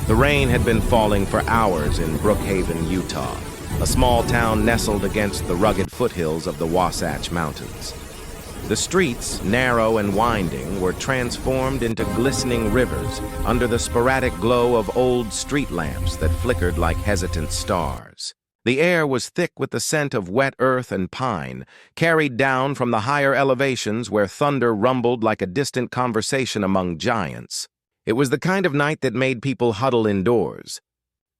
The rain had been falling for hours in Brookhaven, Utah, a small town nestled against the rugged foothills of the Wasatch Mountains. The streets, narrow and winding, were transformed into glistening rivers under the sporadic glow of old street lamps that flickered like hesitant stars. The air was thick with the scent of wet earth and pine, carried down from the higher elevations where thunder rumbled like a distant conversation among giants. It was the kind of night that made people huddle indoors,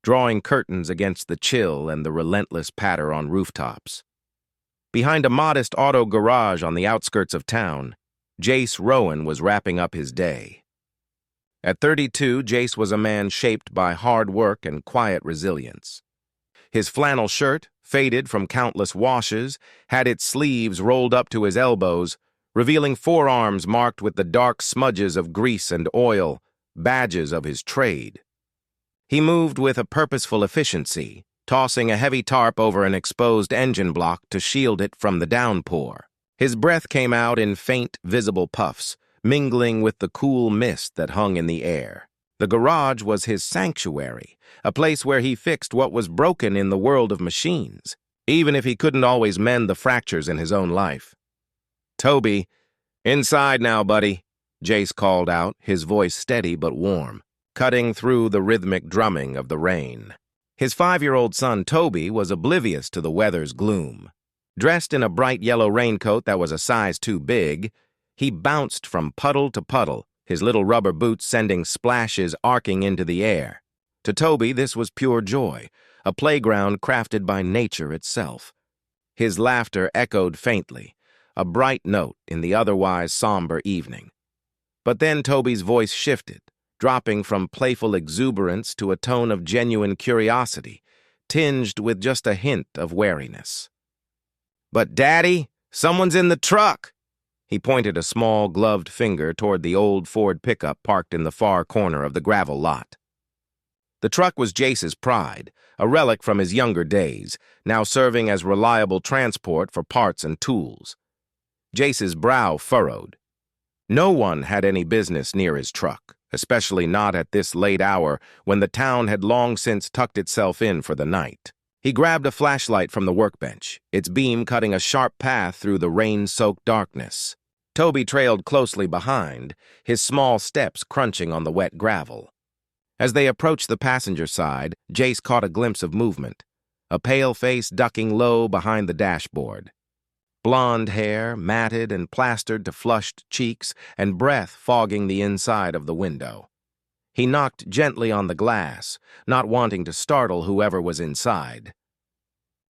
drawing curtains against the chill and the relentless patter on rooftops. Behind a modest auto garage on the outskirts of town, Jace Rowan was wrapping up his day. At 32, Jace was a man shaped by hard work and quiet resilience. His flannel shirt, faded from countless washes, had its sleeves rolled up to his elbows, revealing forearms marked with the dark smudges of grease and oil, badges of his trade. He moved with a purposeful efficiency, tossing a heavy tarp over an exposed engine block to shield it from the downpour. His breath came out in faint, visible puffs, mingling with the cool mist that hung in the air. The garage was his sanctuary, a place where he fixed what was broken in the world of machines, even if he couldn't always mend the fractures in his own life. "Toby, inside now, buddy," Jace called out, his voice steady but warm, cutting through the rhythmic drumming of the rain. His 5-year-old son, Toby, was oblivious to the weather's gloom. Dressed in a bright yellow raincoat that was a size too big, he bounced from puddle to puddle, his little rubber boots sending splashes arcing into the air. To Toby, this was pure joy, a playground crafted by nature itself. His laughter echoed faintly, a bright note in the otherwise somber evening. But then Toby's voice shifted, dropping from playful exuberance to a tone of genuine curiosity, tinged with just a hint of wariness. "But, Daddy, someone's in the truck!" He pointed a small, gloved finger toward the old Ford pickup parked in the far corner of the gravel lot. The truck was Jace's pride, a relic from his younger days, now serving as reliable transport for parts and tools. Jace's brow furrowed. No one had any business near his truck, especially not at this late hour when the town had long since tucked itself in for the night. He grabbed a flashlight from the workbench, its beam cutting a sharp path through the rain-soaked darkness. Toby trailed closely behind, his small steps crunching on the wet gravel. As they approached the passenger side, Jace caught a glimpse of movement, a pale face ducking low behind the dashboard. Blonde hair, matted and plastered to flushed cheeks, and breath fogging the inside of the window. He knocked gently on the glass, not wanting to startle whoever was inside.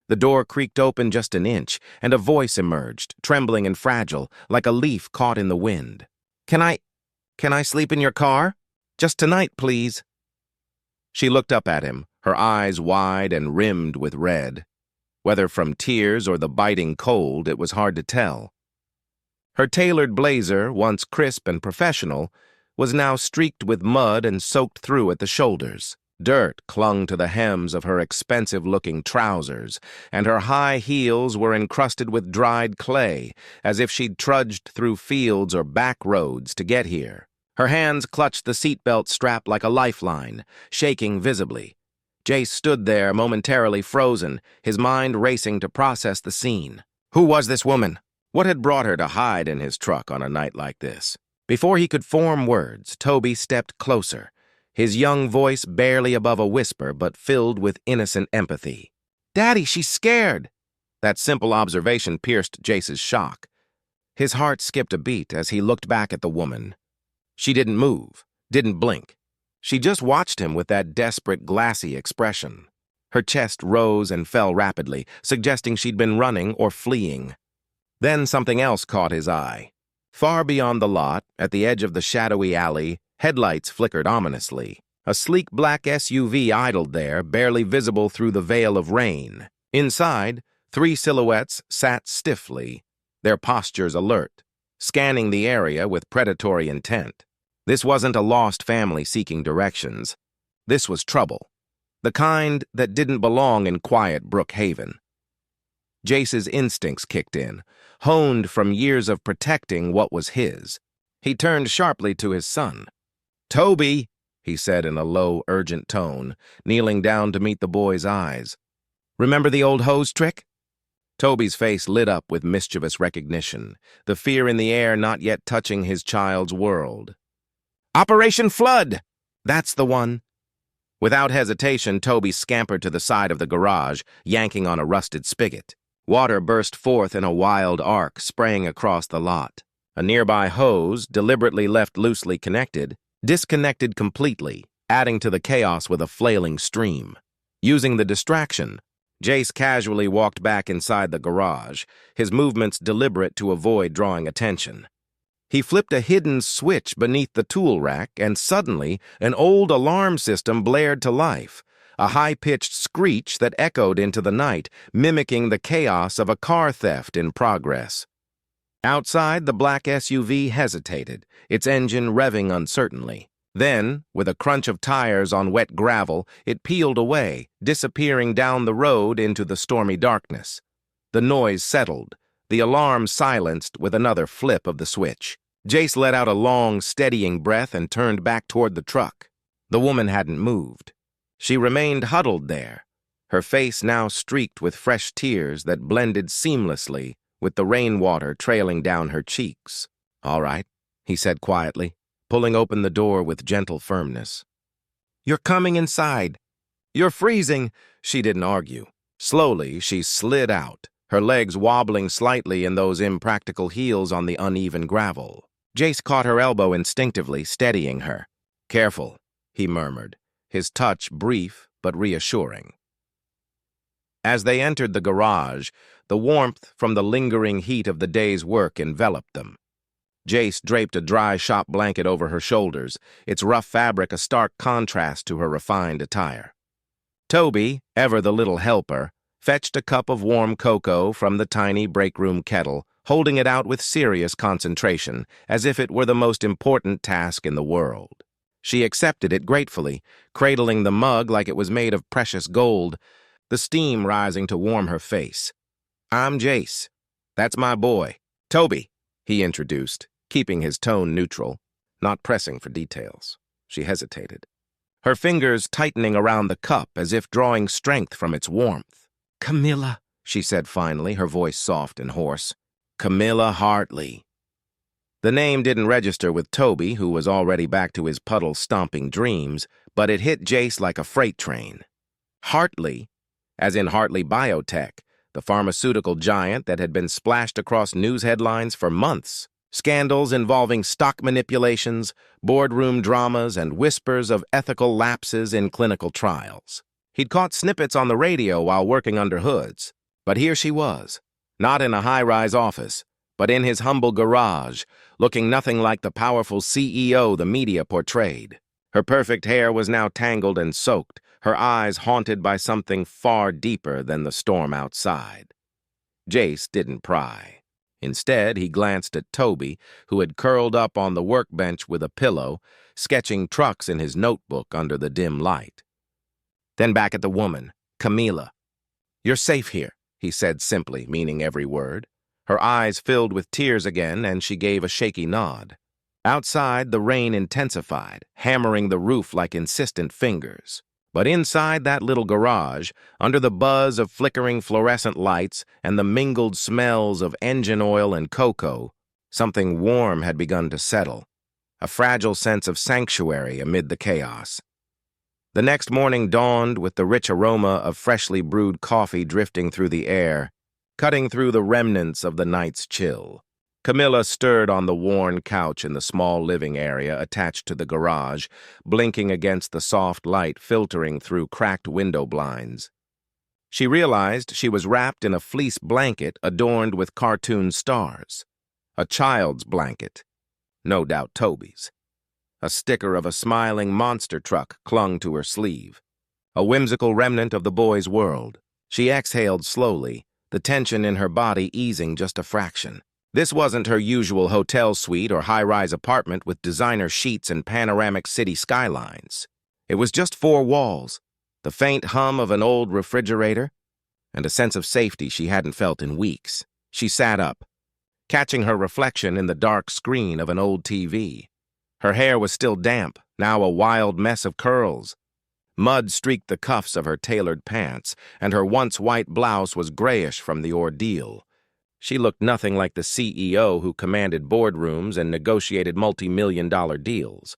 The door creaked open just an inch, and a voice emerged, trembling and fragile, like a leaf caught in the wind. Can I sleep in your car? Just tonight, please." She looked up at him, her eyes wide and rimmed with red. Whether from tears or the biting cold, it was hard to tell. Her tailored blazer, once crisp and professional, was now streaked with mud and soaked through at the shoulders. Dirt clung to the hems of her expensive-looking trousers, and her high heels were encrusted with dried clay, as if she'd trudged through fields or back roads to get here. Her hands clutched the seatbelt strap like a lifeline, shaking visibly. Jace stood there, momentarily frozen, his mind racing to process the scene. Who was this woman? What had brought her to hide in his truck on a night like this? Before he could form words, Toby stepped closer, his young voice barely above a whisper but filled with innocent empathy. "Daddy, she's scared!" That simple observation pierced Jace's shock. His heart skipped a beat as he looked back at the woman. She didn't move, didn't blink. She just watched him with that desperate, glassy expression. Her chest rose and fell rapidly, suggesting she'd been running or fleeing. Then something else caught his eye. Far beyond the lot, at the edge of the shadowy alley, headlights flickered ominously. A sleek black SUV idled there, barely visible through the veil of rain. Inside, 3 silhouettes sat stiffly, their postures alert, scanning the area with predatory intent. This wasn't a lost family seeking directions. This was trouble, the kind that didn't belong in quiet Brookhaven. Jace's instincts kicked in, honed from years of protecting what was his. He turned sharply to his son. "Toby!" he said in a low, urgent tone, kneeling down to meet the boy's eyes. "Remember the old hose trick?" Toby's face lit up with mischievous recognition, the fear in the air not yet touching his child's world. "Operation Flood! That's the one." Without hesitation, Toby scampered to the side of the garage, yanking on a rusted spigot. Water burst forth in a wild arc, spraying across the lot. A nearby hose, deliberately left loosely connected, disconnected completely, adding to the chaos with a flailing stream. Using the distraction, Jace casually walked back inside the garage, his movements deliberate to avoid drawing attention. He flipped a hidden switch beneath the tool rack, and suddenly an old alarm system blared to life, a high-pitched screech that echoed into the night, mimicking the chaos of a car theft in progress. Outside, the black SUV hesitated, its engine revving uncertainly. Then, with a crunch of tires on wet gravel, it peeled away, disappearing down the road into the stormy darkness. The noise settled, the alarm silenced with another flip of the switch. Jace let out a long, steadying breath and turned back toward the truck. The woman hadn't moved. She remained huddled there, her face now streaked with fresh tears that blended seamlessly with the rainwater trailing down her cheeks. "All right," he said quietly, pulling open the door with gentle firmness. "You're coming inside." "You're freezing." She didn't argue. Slowly, she slid out, her legs wobbling slightly in those impractical heels on the uneven gravel. Jace caught her elbow instinctively, steadying her. "Careful," he murmured, his touch brief but reassuring. As they entered the garage, the warmth from the lingering heat of the day's work enveloped them. Jace draped a dry shop blanket over her shoulders, its rough fabric a stark contrast to her refined attire. Toby, ever the little helper, fetched a cup of warm cocoa from the tiny break-room kettle, holding it out with serious concentration, as if it were the most important task in the world. She accepted it gratefully, cradling the mug like it was made of precious gold, the steam rising to warm her face. "I'm Jace. That's my boy. Toby," he introduced, keeping his tone neutral, not pressing for details. She hesitated, her fingers tightening around the cup as if drawing strength from its warmth. "Camilla," she said finally, her voice soft and hoarse. "Camilla Hartley." The name didn't register with Toby, who was already back to his puddle-stomping dreams, but it hit Jace like a freight train. Hartley, as in Hartley Biotech, the pharmaceutical giant that had been splashed across news headlines for months. Scandals involving stock manipulations, boardroom dramas, and whispers of ethical lapses in clinical trials. He'd caught snippets on the radio while working under hoods, but here she was, not in a high-rise office, but in his humble garage, looking nothing like the powerful CEO the media portrayed. Her perfect hair was now tangled and soaked, her eyes haunted by something far deeper than the storm outside. Jace didn't pry. Instead, he glanced at Toby, who had curled up on the workbench with a pillow, sketching trucks in his notebook under the dim light. Then back at the woman, Camilla. "You're safe here," he said simply, meaning every word. Her eyes filled with tears again, and she gave a shaky nod. Outside, the rain intensified, hammering the roof like insistent fingers. But inside that little garage, under the buzz of flickering fluorescent lights and the mingled smells of engine oil and cocoa, something warm had begun to settle, a fragile sense of sanctuary amid the chaos. The next morning dawned with the rich aroma of freshly brewed coffee drifting through the air, cutting through the remnants of the night's chill. Camilla stirred on the worn couch in the small living area attached to the garage, blinking against the soft light filtering through cracked window blinds. She realized she was wrapped in a fleece blanket adorned with cartoon stars. A child's blanket. No doubt Toby's. A sticker of a smiling monster truck clung to her sleeve. A whimsical remnant of the boy's world. She exhaled slowly, the tension in her body easing just a fraction. This wasn't her usual hotel suite or high-rise apartment with designer sheets and panoramic city skylines. It was just four walls, the faint hum of an old refrigerator, and a sense of safety she hadn't felt in weeks. She sat up, catching her reflection in the dark screen of an old TV. Her hair was still damp, now a wild mess of curls. Mud streaked the cuffs of her tailored pants, and her once white blouse was grayish from the ordeal. She looked nothing like the CEO who commanded boardrooms and negotiated multi-million-dollar deals.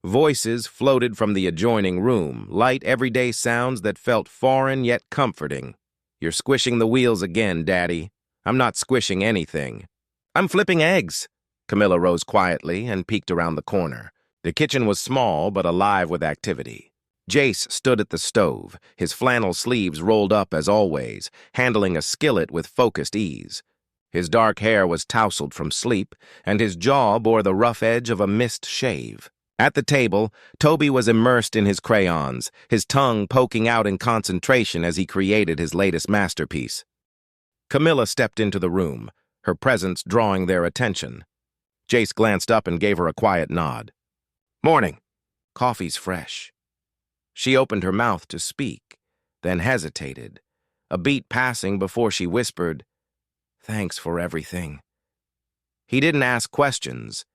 Voices floated from the adjoining room, light everyday sounds that felt foreign yet comforting. "You're squishing the wheels again, Daddy." "I'm not squishing anything." "I'm flipping eggs." Camilla rose quietly and peeked around the corner. The kitchen was small but alive with activity. Jace stood at the stove, his flannel sleeves rolled up as always, handling a skillet with focused ease. His dark hair was tousled from sleep, and his jaw bore the rough edge of a missed shave. At the table, Toby was immersed in his crayons, his tongue poking out in concentration as he created his latest masterpiece. Camilla stepped into the room, her presence drawing their attention. Jace glanced up and gave her a quiet nod. "Morning. Coffee's fresh." She opened her mouth to speak, then hesitated, a beat passing before she whispered, "Thanks for everything." He didn't ask questions,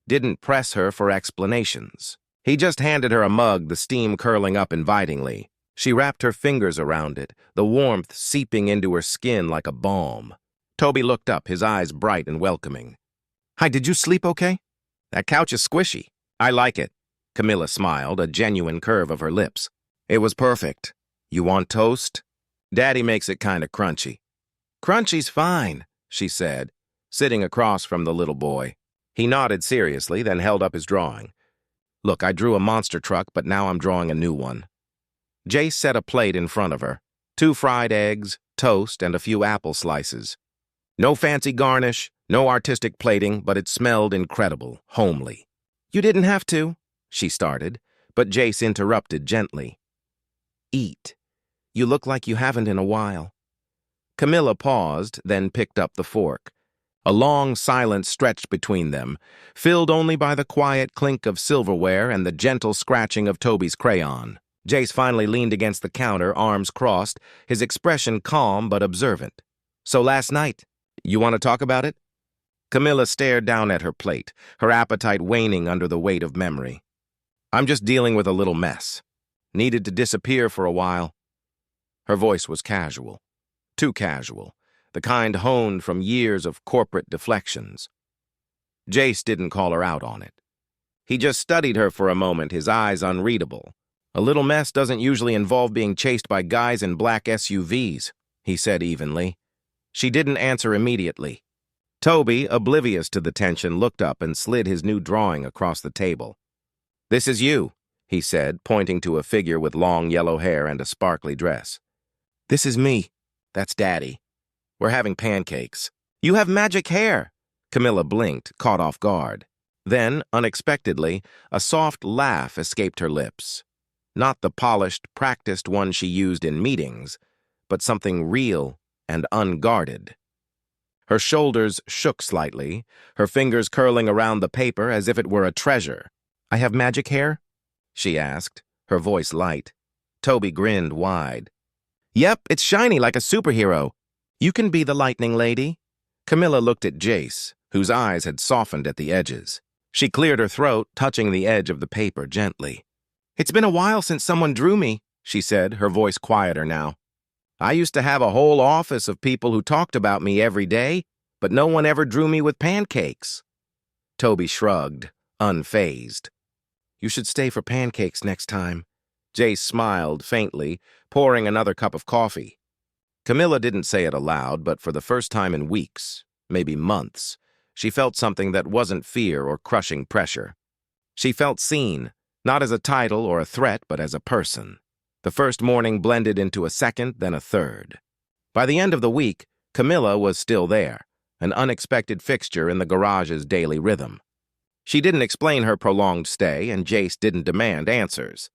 didn't press her for explanations. He just handed her a mug, the steam curling up invitingly. She wrapped her fingers around it, the warmth seeping into her skin like a balm. Toby looked up, his eyes bright and welcoming. "Hi, did you sleep okay? That couch is squishy." "I like it." Camilla smiled, a genuine curve of her lips. "It was perfect. You want toast?" "Daddy makes it kind of crunchy." "Crunchy's fine," she said, sitting across from the little boy. He nodded seriously, then held up his drawing. "Look, I drew a monster truck, but now I'm drawing a new one." Jace set a plate in front of her. 2 fried eggs, toast, and a few apple slices. No fancy garnish, no artistic plating, but it smelled incredible, homely. "You didn't have to," she started, but Jace interrupted gently. "Eat. You look like you haven't in a while." Camilla paused, then picked up the fork. A long silence stretched between them, filled only by the quiet clink of silverware and the gentle scratching of Toby's crayon. Jace finally leaned against the counter, arms crossed, his expression calm but observant. "So last night, you want to talk about it?" Camilla stared down at her plate, her appetite waning under the weight of memory. "I'm just dealing with a little mess. Needed to disappear for a while." Her voice was casual. Too casual, the kind honed from years of corporate deflections. Jace didn't call her out on it. He just studied her for a moment, his eyes unreadable. "A little mess doesn't usually involve being chased by guys in black SUVs, he said evenly. She didn't answer immediately. Toby, oblivious to the tension, looked up and slid his new drawing across the table. "This is you," he said, pointing to a figure with long yellow hair and a sparkly dress. "This is me. That's Daddy. We're having pancakes." "You have magic hair." Camilla blinked, caught off guard. Then, unexpectedly, a soft laugh escaped her lips. Not the polished, practiced one she used in meetings, but something real and unguarded. Her shoulders shook slightly, her fingers curling around the paper as if it were a treasure. "I have magic hair?" she asked, her voice light. Toby grinned wide. "Yep, it's shiny like a superhero. You can be the lightning lady." Camilla looked at Jace, whose eyes had softened at the edges. She cleared her throat, touching the edge of the paper gently. "It's been a while since someone drew me," she said, her voice quieter now. "I used to have a whole office of people who talked about me every day, but no one ever drew me with pancakes." Toby shrugged, unfazed. "You should stay for pancakes next time." Jace smiled faintly, pouring another cup of coffee. Camilla didn't say it aloud, but for the first time in weeks, maybe months, she felt something that wasn't fear or crushing pressure. She felt seen, not as a title or a threat, but as a person. The first morning blended into a second, then a third. By the end of the week, Camilla was still there, an unexpected fixture in the garage's daily rhythm. She didn't explain her prolonged stay, and Jace didn't demand answers.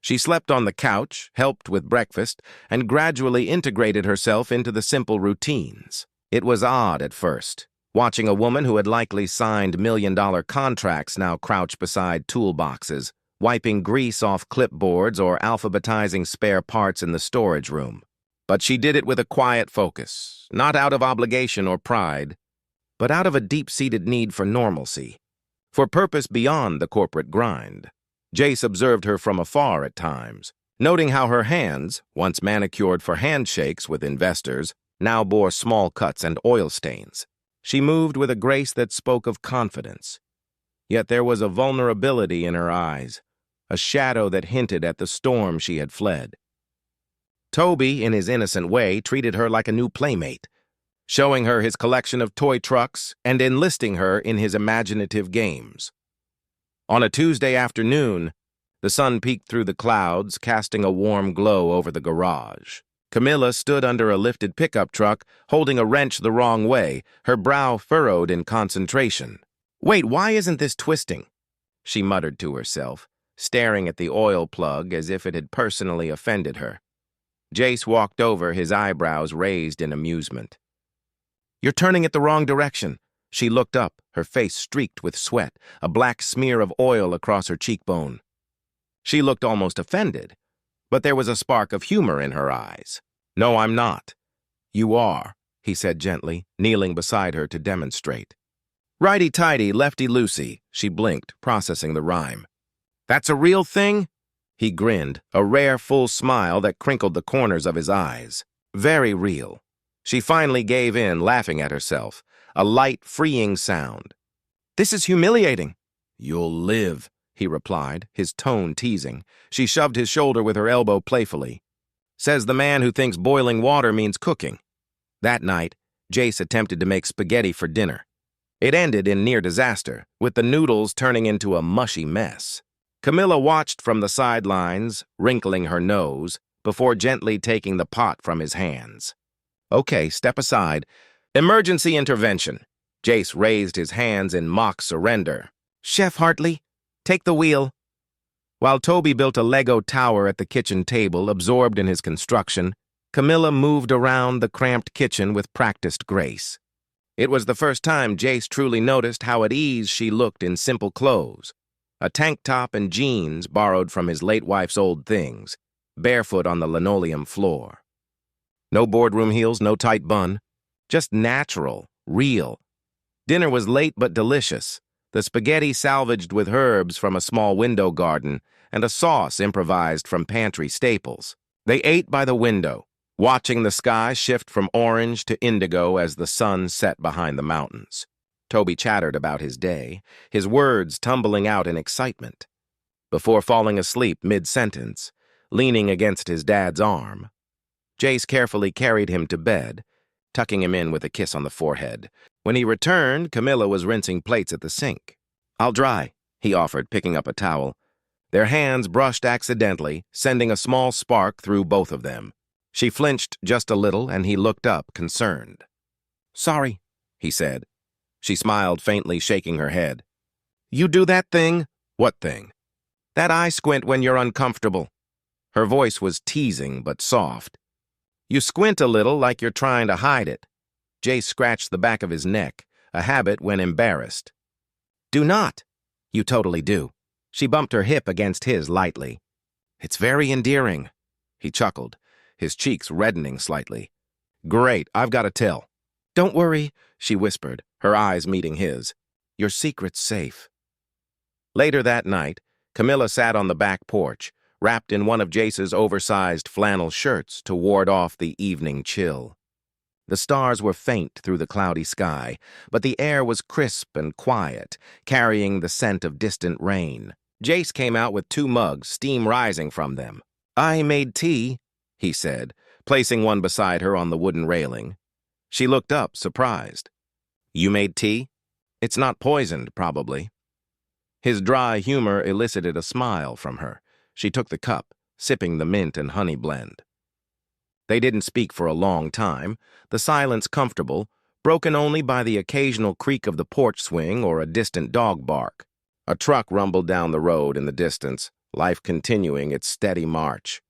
She slept on the couch, helped with breakfast, and gradually integrated herself into the simple routines. It was odd at first, watching a woman who had likely signed million-dollar contracts now crouch beside toolboxes, wiping grease off clipboards or alphabetizing spare parts in the storage room. But she did it with a quiet focus, not out of obligation or pride, but out of a deep-seated need for normalcy, for purpose beyond the corporate grind. Jace observed her from afar at times, noting how her hands, once manicured for handshakes with investors, now bore small cuts and oil stains. She moved with a grace that spoke of confidence. Yet there was a vulnerability in her eyes, a shadow that hinted at the storm she had fled. Toby, in his innocent way, treated her like a new playmate, showing her his collection of toy trucks and enlisting her in his imaginative games. On a Tuesday afternoon, the sun peeked through the clouds, casting a warm glow over the garage. Camilla stood under a lifted pickup truck, holding a wrench the wrong way, her brow furrowed in concentration. "Wait, why isn't this twisting?" she muttered to herself, staring at the oil plug as if it had personally offended her. Jace walked over, his eyebrows raised in amusement. "You're turning it the wrong direction." She looked up, her face streaked with sweat, a black smear of oil across her cheekbone. She looked almost offended, but there was a spark of humor in her eyes. "No, I'm not." "You are," he said gently, kneeling beside her to demonstrate. "Righty-tighty, lefty-loosey," she blinked, processing the rhyme. "That's a real thing?" He grinned, a rare full smile that crinkled the corners of his eyes. "Very real." She finally gave in, laughing at herself, a light, freeing sound. "This is humiliating." "You'll live," he replied, his tone teasing. She shoved his shoulder with her elbow playfully. "Says the man who thinks boiling water means cooking." That night, Jace attempted to make spaghetti for dinner. It ended in near disaster, with the noodles turning into a mushy mess. Camilla watched from the sidelines, wrinkling her nose, before gently taking the pot from his hands. "Okay, step aside. Emergency intervention." Jace raised his hands in mock surrender. "Chef Hartley, take the wheel." While Toby built a Lego tower at the kitchen table, absorbed in his construction, Camilla moved around the cramped kitchen with practiced grace. It was the first time Jace truly noticed how at ease she looked in simple clothes, a tank top and jeans borrowed from his late wife's old things, barefoot on the linoleum floor. No boardroom heels, no tight bun, just natural, real. Dinner was late but delicious, the spaghetti salvaged with herbs from a small window garden and a sauce improvised from pantry staples. They ate by the window, watching the sky shift from orange to indigo as the sun set behind the mountains. Toby chattered about his day, his words tumbling out in excitement. Before falling asleep mid-sentence, leaning against his dad's arm, Jace carefully carried him to bed, tucking him in with a kiss on the forehead. When he returned, Camilla was rinsing plates at the sink. "I'll dry," he offered, picking up a towel. Their hands brushed accidentally, sending a small spark through both of them. She flinched just a little, and he looked up, concerned. "Sorry," he said. She smiled faintly, shaking her head. "You do that thing?" "What thing?" "That eye squint when you're uncomfortable." Her voice was teasing but soft. "You squint a little like you're trying to hide it." Jace scratched the back of his neck, a habit when embarrassed. "Do not." "You totally do." She bumped her hip against his lightly. "It's very endearing." He chuckled, his cheeks reddening slightly. "Great, I've got to tell." "Don't worry," she whispered, her eyes meeting his. "Your secret's safe." Later that night, Camilla sat on the back porch, wrapped in one of Jace's oversized flannel shirts to ward off the evening chill. The stars were faint through the cloudy sky, but the air was crisp and quiet, carrying the scent of distant rain. Jace came out with 2 mugs, steam rising from them. "I made tea," he said, placing one beside her on the wooden railing. She looked up, surprised. "You made tea? It's not poisoned, probably." His dry humor elicited a smile from her. She took the cup, sipping the mint and honey blend. They didn't speak for a long time, the silence comfortable, broken only by the occasional creak of the porch swing or a distant dog bark. A truck rumbled down the road in the distance, life continuing its steady march.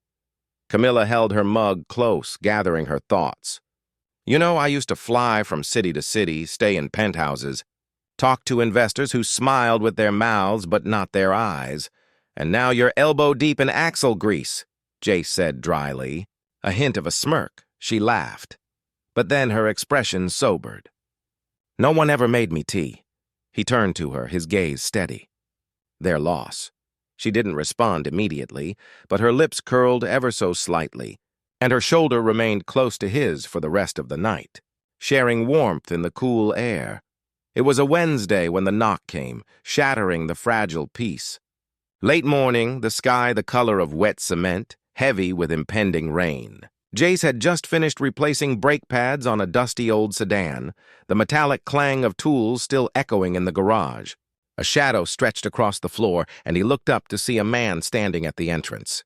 Camilla held her mug close, gathering her thoughts. "You know, I used to fly from city to city, stay in penthouses, talk to investors who smiled with their mouths but not their eyes. And now you're elbow-deep in axle grease," Jace said dryly. A hint of a smirk. She laughed. But then her expression sobered. "No one ever made me tea." He turned to her, his gaze steady. "Their loss." She didn't respond immediately, but her lips curled ever so slightly, and her shoulder remained close to his for the rest of the night, sharing warmth in the cool air. It was a Wednesday when the knock came, shattering the fragile peace. Late morning, the sky the color of wet cement, heavy with impending rain. Jace had just finished replacing brake pads on a dusty old sedan, the metallic clang of tools still echoing in the garage. A shadow stretched across the floor, and he looked up to see a man standing at the entrance.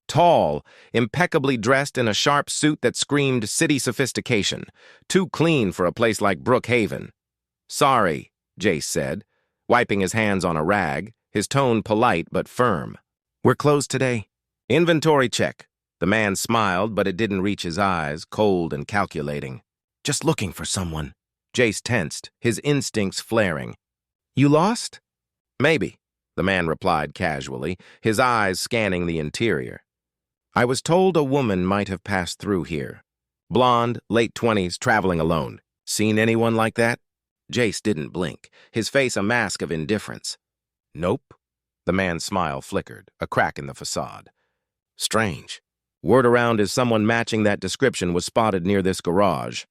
Tall, impeccably dressed in a sharp suit that screamed city sophistication, too clean for a place like Brookhaven. "Sorry," Jace said, wiping his hands on a rag, his tone polite but firm. "We're closed today." "Inventory check." The man smiled, but it didn't reach his eyes, cold and calculating. "Just looking for someone." Jace tensed, his instincts flaring. "You lost?" "Maybe," the man replied casually, his eyes scanning the interior. "I was told a woman might have passed through here. Blonde, late 20s, traveling alone. Seen anyone like that?" Jace didn't blink, his face a mask of indifference. "Nope." The man's smile flickered, a crack in the facade. "Strange. Word around is someone matching that description was spotted near this garage."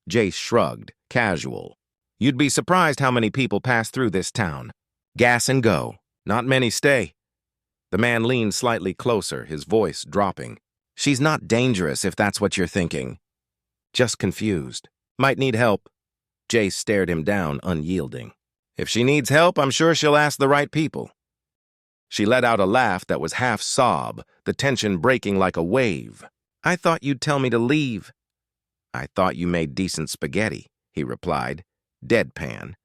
Jace shrugged, casual. "You'd be surprised how many people pass through this town. Gas and go. Not many stay." The man leaned slightly closer, his voice dropping. "She's not dangerous, if that's what you're thinking." "Just confused. Might need help." Jace stared him down, unyielding. "If she needs help, I'm sure she'll ask the right people." She let out a laugh that was half sob, the tension breaking like a wave. "I thought you'd tell me to leave." "I thought you made decent spaghetti," he replied, deadpan.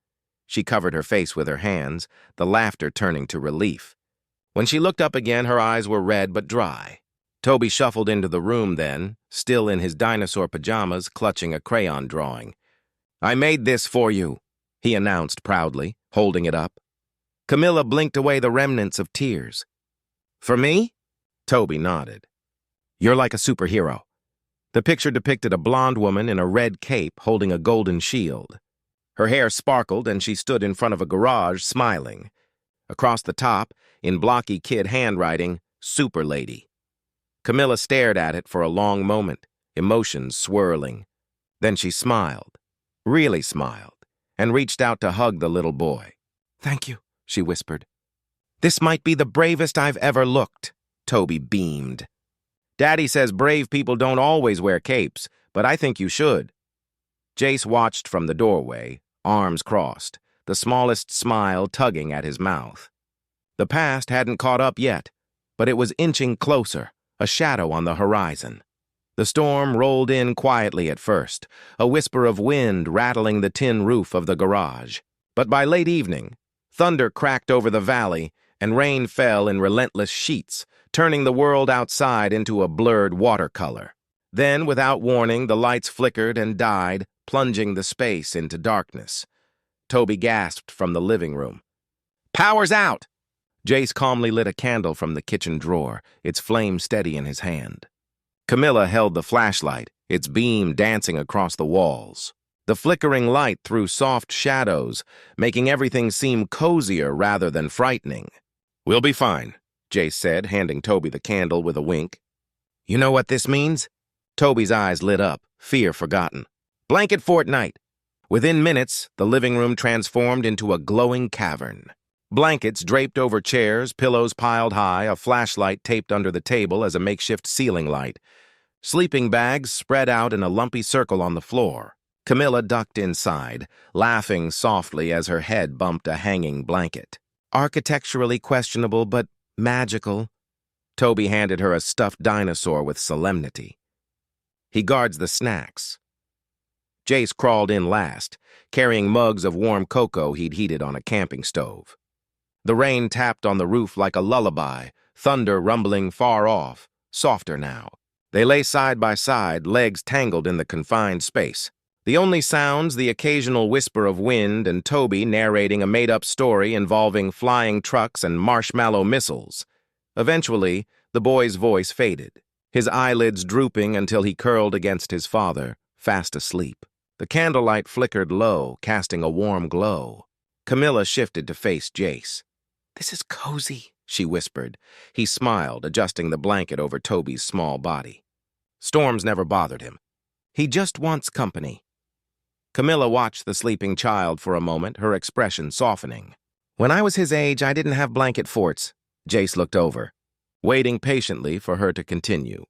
She covered her face with her hands, the laughter turning to relief. When she looked up again, her eyes were red but dry. Toby shuffled into the room then, still in his dinosaur pajamas, clutching a crayon drawing. "I made this for you," he announced proudly, holding it up. Camilla blinked away the remnants of tears. "For me?" Toby nodded. "You're like a superhero." The picture depicted a blonde woman in a red cape holding a golden shield. Her hair sparkled and she stood in front of a garage, smiling. Across the top, in blocky kid handwriting, "Super Lady." Camilla stared at it for a long moment, emotions swirling. Then she smiled, really smiled, and reached out to hug the little boy. "Thank you," she whispered. "This might be the bravest I've ever looked," Toby beamed. "Daddy says brave people don't always wear capes, but I think you should." Jace watched from the doorway, arms crossed, the smallest smile tugging at his mouth. The past hadn't caught up yet, but it was inching closer, a shadow on the horizon. The storm rolled in quietly at first, a whisper of wind rattling the tin roof of the garage. But by late evening, thunder cracked over the valley, and rain fell in relentless sheets, turning the world outside into a blurred watercolor. Then, without warning, the lights flickered and died, plunging the space into darkness. Toby gasped from the living room. "Power's out!" Jace calmly lit a candle from the kitchen drawer, its flame steady in his hand. Camilla held the flashlight, its beam dancing across the walls. The flickering light threw soft shadows, making everything seem cozier rather than frightening. "We'll be fine," Jace said, handing Toby the candle with a wink. "You know what this means?" Toby's eyes lit up, fear forgotten. "Blanket fortnight." Within minutes, the living room transformed into a glowing cavern. Blankets draped over chairs, pillows piled high, a flashlight taped under the table as a makeshift ceiling light. Sleeping bags spread out in a lumpy circle on the floor. Camilla ducked inside, laughing softly as her head bumped a hanging blanket. "Architecturally questionable, but magical." Toby handed her a stuffed dinosaur with solemnity. "He guards the snacks." Jace crawled in last, carrying mugs of warm cocoa he'd heated on a camping stove. The rain tapped on the roof like a lullaby, thunder rumbling far off, softer now. They lay side by side, legs tangled in the confined space. The only sounds, the occasional whisper of wind and Toby narrating a made-up story involving flying trucks and marshmallow missiles. Eventually, the boy's voice faded, his eyelids drooping until he curled against his father, fast asleep. The candlelight flickered low, casting a warm glow. Camilla shifted to face Jace. "This is cozy," she whispered. He smiled, adjusting the blanket over Toby's small body. Storms never bothered him. He just wants company. Camilla watched the sleeping child for a moment, her expression softening. When I was his age, I didn't have blanket forts. Jace looked over, waiting patiently for her to continue.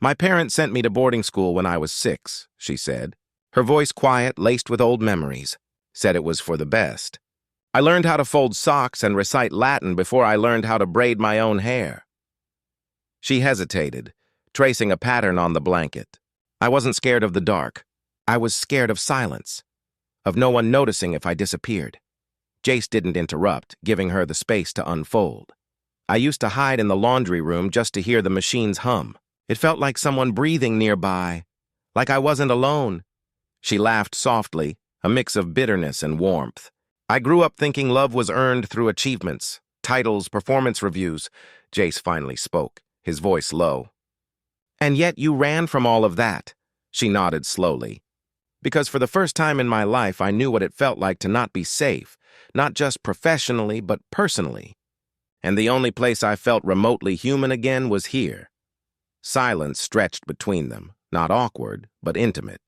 My parents sent me to boarding school when I was 6, she said. Her voice quiet, laced with old memories. Said it was for the best. I learned how to fold socks and recite Latin before I learned how to braid my own hair. She hesitated, tracing a pattern on the blanket. I wasn't scared of the dark. I was scared of silence, of no one noticing if I disappeared. Jace didn't interrupt, giving her the space to unfold. I used to hide in the laundry room just to hear the machines hum. It felt like someone breathing nearby, like I wasn't alone. She laughed softly, a mix of bitterness and warmth. I grew up thinking love was earned through achievements, titles, performance reviews. Jace finally spoke, his voice low. And yet you ran from all of that. She nodded slowly. Because for the first time in my life, I knew what it felt like to not be safe, not just professionally, but personally. And the only place I felt remotely human again was here. Silence stretched between them, not awkward, but intimate,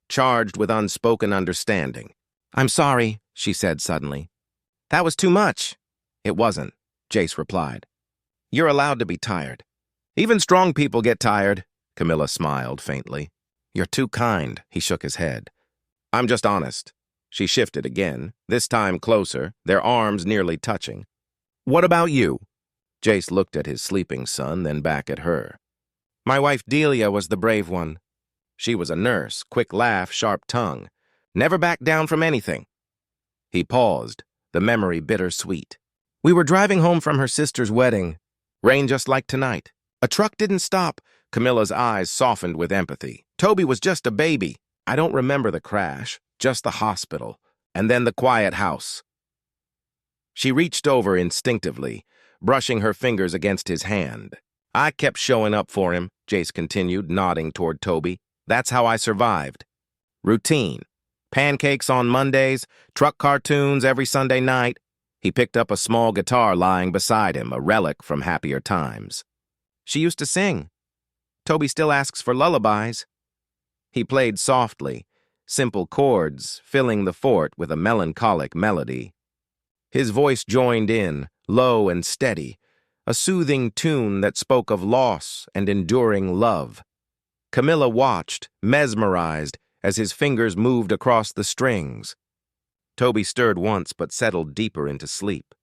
charged with unspoken understanding. I'm sorry, she said suddenly. That was too much. It wasn't, Jace replied. You're allowed to be tired. Even strong people get tired, Camilla smiled faintly. You're too kind, he shook his head. I'm just honest. She shifted again, this time closer, their arms nearly touching. What about you? Jace looked at his sleeping son, then back at her. My wife Delia was the brave one. She was a nurse, quick laugh, sharp tongue. Never backed down from anything. He paused, the memory bittersweet. We were driving home from her sister's wedding. Rain just like tonight. A truck didn't stop. Camilla's eyes softened with empathy. Toby was just a baby. I don't remember the crash, just the hospital, and then the quiet house. She reached over instinctively, brushing her fingers against his hand. I kept showing up for him, Jace continued, nodding toward Toby. That's how I survived. Routine. Pancakes on Mondays, truck cartoons every Sunday night. He picked up a small guitar lying beside him, a relic from happier times. She used to sing. Toby still asks for lullabies. He played softly, simple chords, filling the fort with a melancholic melody. His voice joined in, low and steady, a soothing tune that spoke of loss and enduring love. Camilla watched, mesmerized, as his fingers moved across the strings. Toby stirred once but settled deeper into sleep.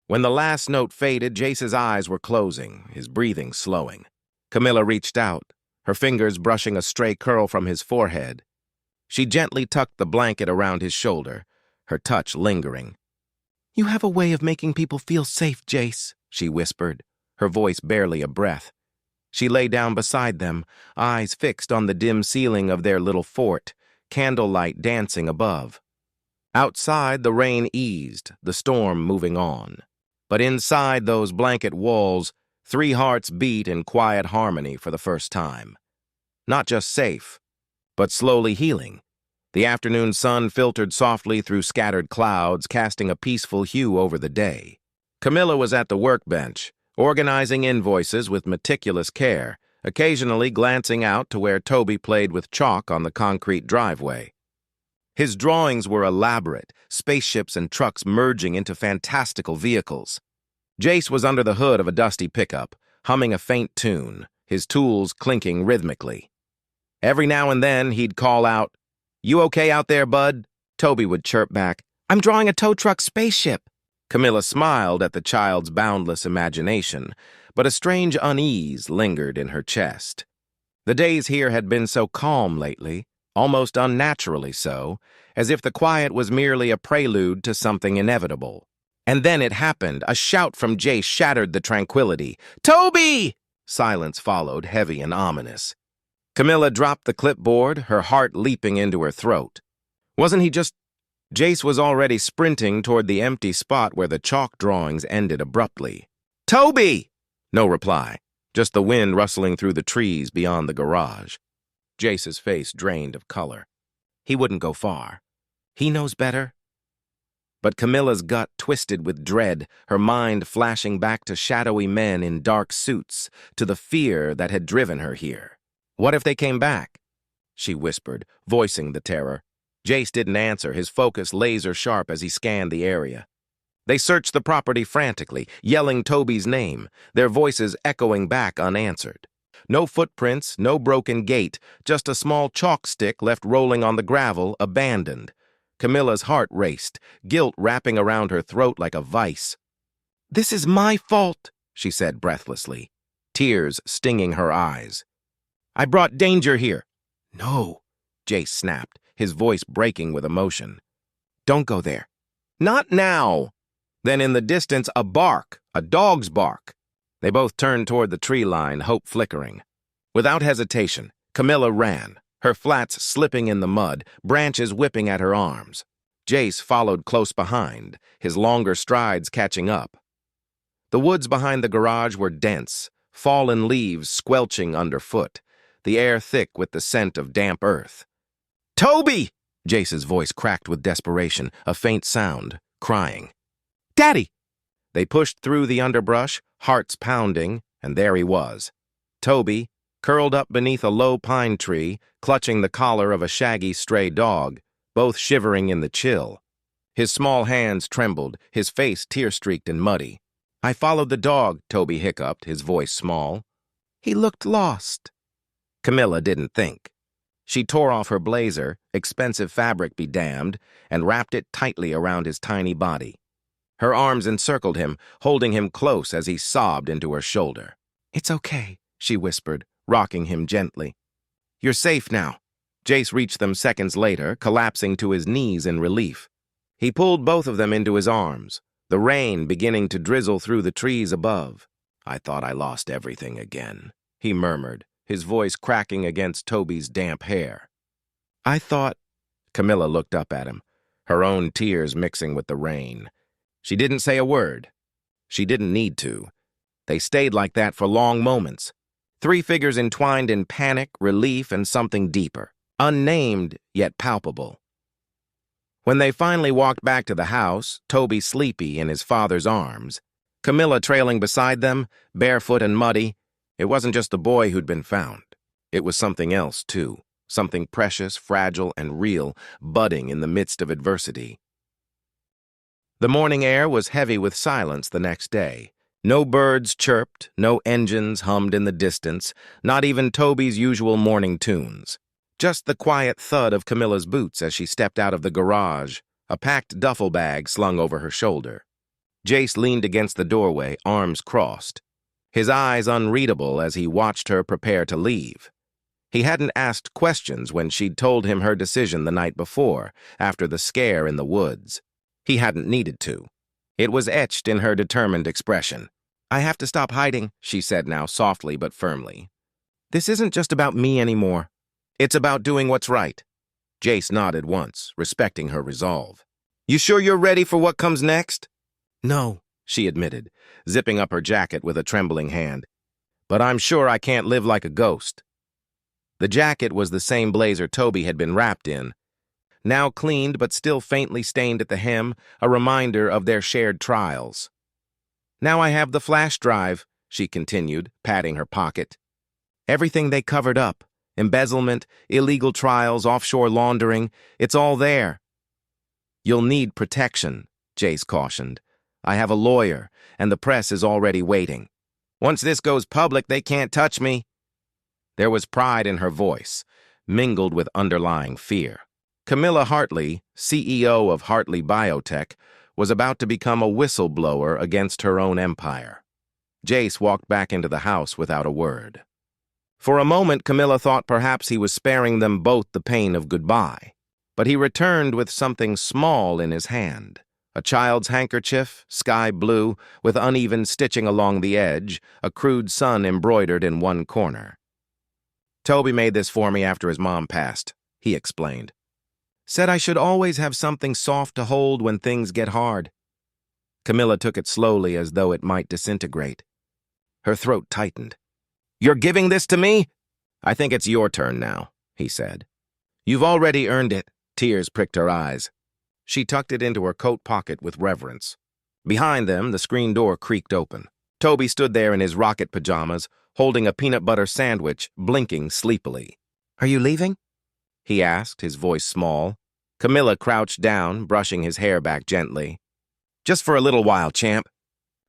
When the last note faded, Jace's eyes were closing, his breathing slowing. Camilla reached out, her fingers brushing a stray curl from his forehead. She gently tucked the blanket around his shoulder, her touch lingering. You have a way of making people feel safe, Jace, she whispered, her voice barely a breath. She lay down beside them, eyes fixed on the dim ceiling of their little fort, candlelight dancing above. Outside, the rain eased, the storm moving on. But inside those blanket walls, 3 hearts beat in quiet harmony for the first time. Not just safe, but slowly healing. The afternoon sun filtered softly through scattered clouds, casting a peaceful hue over the day. Camilla was at the workbench, organizing invoices with meticulous care, occasionally glancing out to where Toby played with chalk on the concrete driveway. His drawings were elaborate, spaceships and trucks merging into fantastical vehicles. Jace was under the hood of a dusty pickup, humming a faint tune, his tools clinking rhythmically. Every now and then, he'd call out, "You okay out there, bud?" Toby would chirp back, "I'm drawing a tow truck spaceship." Camilla smiled at the child's boundless imagination, but a strange unease lingered in her chest. The days here had been so calm lately, almost unnaturally so, as if the quiet was merely a prelude to something inevitable. And then it happened. A shout from Jace shattered the tranquility. "Toby!" Silence followed, heavy and ominous. Camilla dropped the clipboard, her heart leaping into her throat. Wasn't he just... Jace was already sprinting toward the empty spot where the chalk drawings ended abruptly. "Toby!" No reply, just the wind rustling through the trees beyond the garage. Jace's face drained of color. He wouldn't go far. He knows better. But Camilla's gut twisted with dread, her mind flashing back to shadowy men in dark suits, to the fear that had driven her here. What if they came back? She whispered, voicing the terror. Jace didn't answer, his focus laser-sharp as he scanned the area. They searched the property frantically, yelling Toby's name, their voices echoing back unanswered. No footprints, no broken gate, just a small chalk stick left rolling on the gravel, abandoned. Camilla's heart raced, guilt wrapping around her throat like a vice. "This is my fault," she said breathlessly, tears stinging her eyes. "I brought danger here." "No," Jace snapped, his voice breaking with emotion. "Don't go there." "Not now." Then in the distance, a bark, a dog's bark. They both turned toward the tree line, hope flickering. Without hesitation, Camilla ran, her flats slipping in the mud, branches whipping at her arms. Jace followed close behind, his longer strides catching up. The woods behind the garage were dense, fallen leaves squelching underfoot, the air thick with the scent of damp earth. "Toby!" Jace's voice cracked with desperation, a faint sound, crying. "Daddy!" They pushed through the underbrush, hearts pounding, and there he was. Toby, curled up beneath a low pine tree, clutching the collar of a shaggy stray dog, both shivering in the chill. His small hands trembled, his face tear-streaked and muddy. "I followed the dog," Toby hiccuped, his voice small. "He looked lost." Camilla didn't think. She tore off her blazer, expensive fabric be damned, and wrapped it tightly around his tiny body. Her arms encircled him, holding him close as he sobbed into her shoulder. "It's okay," she whispered, rocking him gently. "You're safe now." Jace reached them seconds later, collapsing to his knees in relief. He pulled both of them into his arms, the rain beginning to drizzle through the trees above. "I thought I lost everything again," he murmured, his voice cracking against Toby's damp hair. "I thought—" Camilla looked up at him, her own tears mixing with the rain. She didn't say a word. She didn't need to. They stayed like that for long moments. Three figures entwined in panic, relief, and something deeper, unnamed yet palpable. When they finally walked back to the house, Toby sleepy in his father's arms, Camilla trailing beside them, barefoot and muddy, it wasn't just the boy who'd been found. It was something else, too, something precious, fragile, and real, budding in the midst of adversity. The morning air was heavy with silence the next day. No birds chirped, no engines hummed in the distance, not even Toby's usual morning tunes. Just the quiet thud of Camilla's boots as she stepped out of the garage, a packed duffel bag slung over her shoulder. Jace leaned against the doorway, arms crossed, his eyes unreadable as he watched her prepare to leave. He hadn't asked questions when she'd told him her decision the night before, after the scare in the woods. He hadn't needed to. It was etched in her determined expression. "I have to stop hiding," she said now softly but firmly. "This isn't just about me anymore. It's about doing what's right." Jace nodded once, respecting her resolve. "You sure you're ready for what comes next?" "No," she admitted, zipping up her jacket with a trembling hand. "But I'm sure I can't live like a ghost." The jacket was the same blazer Toby had been wrapped in, now cleaned but still faintly stained at the hem, a reminder of their shared trials. "Now I have the flash drive," she continued, patting her pocket. "Everything they covered up, embezzlement, illegal trials, offshore laundering, it's all there." "You'll need protection," Jace cautioned. "I have a lawyer, and the press is already waiting. Once this goes public, they can't touch me." There was pride in her voice, mingled with underlying fear. Camilla Hartley, CEO of Hartley Biotech, was about to become a whistleblower against her own empire. Jace walked back into the house without a word. For a moment, Camilla thought perhaps he was sparing them both the pain of goodbye. But he returned with something small in his hand. A child's handkerchief, sky blue, with uneven stitching along the edge, a crude sun embroidered in one corner. "Toby made this for me after his mom passed," he explained. "Said I should always have something soft to hold when things get hard." Camilla took it slowly as though it might disintegrate. Her throat tightened. "You're giving this to me?" "I think it's your turn now," he said. "You've already earned it." Tears pricked her eyes. She tucked it into her coat pocket with reverence. Behind them, the screen door creaked open. Toby stood there in his rocket pajamas, holding a peanut butter sandwich, blinking sleepily. "Are you leaving?" he asked, his voice small. Camilla crouched down, brushing his hair back gently. "Just for a little while, champ.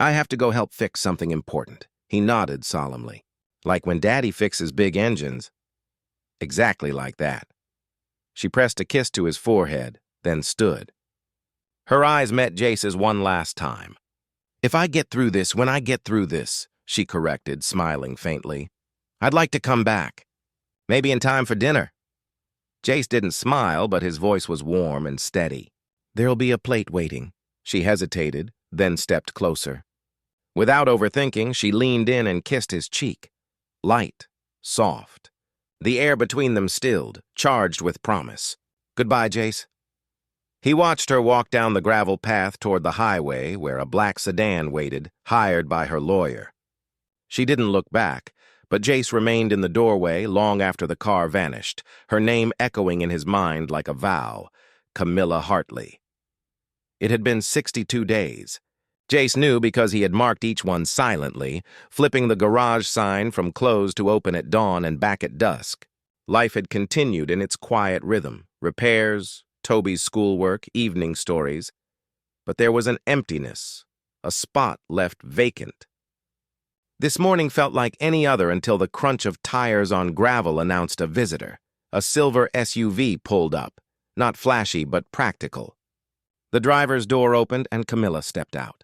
I have to go help fix something important." He nodded solemnly. "Like when Daddy fixes big engines." Exactly like that. She pressed a kiss to his forehead, then stood. Her eyes met Jace's one last time. "If I get through this, when I get through this," she corrected, smiling faintly, "I'd like to come back. Maybe in time for dinner." Jace didn't smile, but his voice was warm and steady. "There'll be a plate waiting." She hesitated, then stepped closer. Without overthinking, she leaned in and kissed his cheek. Light, soft. The air between them stilled, charged with promise. "Goodbye, Jace." He watched her walk down the gravel path toward the highway where a black sedan waited, hired by her lawyer. She didn't look back, but Jace remained in the doorway long after the car vanished, her name echoing in his mind like a vow, Camilla Hartley. It had been 62 days. Jace knew because he had marked each one silently, flipping the garage sign from close to open at dawn and back at dusk. Life had continued in its quiet rhythm, repairs, Toby's schoolwork, evening stories. But there was an emptiness, a spot left vacant. This morning felt like any other until the crunch of tires on gravel announced a visitor. A silver SUV pulled up, not flashy but practical. The driver's door opened and Camilla stepped out.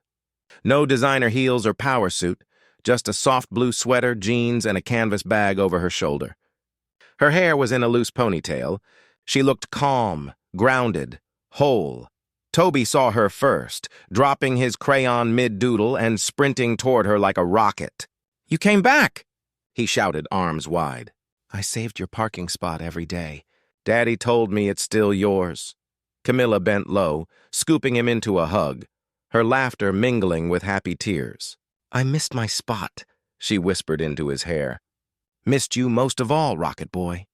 No designer heels or power suit, just a soft blue sweater, jeans, and a canvas bag over her shoulder. Her hair was in a loose ponytail. She looked calm, grounded, whole. Toby saw her first, dropping his crayon mid-doodle and sprinting toward her like a rocket. "You came back!" he shouted, arms wide. "I saved your parking spot every day. Daddy told me it's still yours." Camilla bent low, scooping him into a hug, her laughter mingling with happy tears. "I missed my spot," she whispered into his hair. "Missed you most of all, Rocket Boy."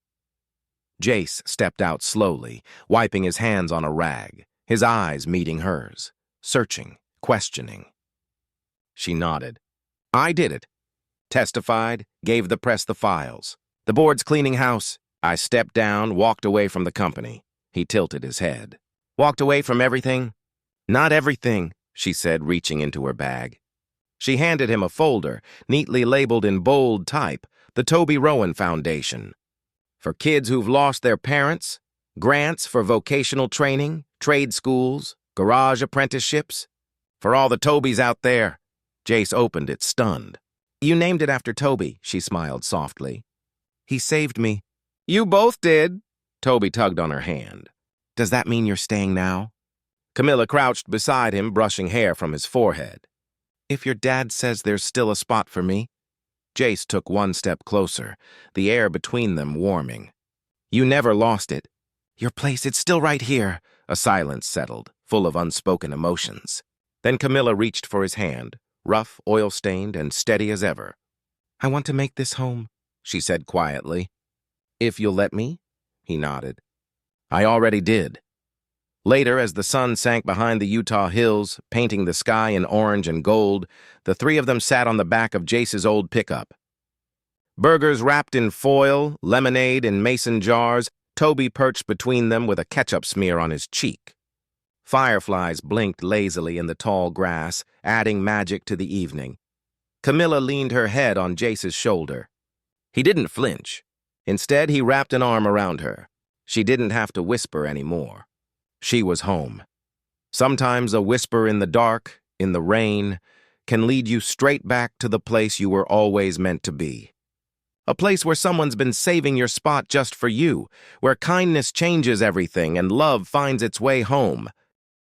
Jace stepped out slowly, wiping his hands on a rag, his eyes meeting hers, searching, questioning. She nodded. "I did it. Testified, gave the press the files. The board's cleaning house." I stepped down, walked away from the company. He tilted his head. "Walked away from everything?" "Not everything," she said, reaching into her bag. She handed him a folder, neatly labeled in bold type, the Toby Rowan Foundation. For kids who've lost their parents, grants for vocational training, trade schools, garage apprenticeships. For all the Tobys out there. Jace opened it, stunned. "You named it after Toby," she smiled softly. "He saved me." "You both did." Toby tugged on her hand. "Does that mean you're staying now?" Camilla crouched beside him, brushing hair from his forehead. "If your dad says there's still a spot for me." Jace took one step closer, the air between them warming. "You never lost it." "Your place, it's still right here." A silence settled, full of unspoken emotions. Then Camilla reached for his hand, rough, oil-stained, and steady as ever. "I want to make this home," she said quietly. "If you'll let me?" He nodded. "I already did." Later, as the sun sank behind the Utah hills, painting the sky in orange and gold, the three of them sat on the back of Jace's old pickup. Burgers wrapped in foil, lemonade in mason jars, Toby perched between them with a ketchup smear on his cheek. Fireflies blinked lazily in the tall grass, adding magic to the evening. Camilla leaned her head on Jace's shoulder. He didn't flinch. Instead, he wrapped an arm around her. She didn't have to whisper anymore. She was home. Sometimes a whisper in the dark, in the rain, can lead you straight back to the place you were always meant to be. A place where someone's been saving your spot just for you, where kindness changes everything and love finds its way home.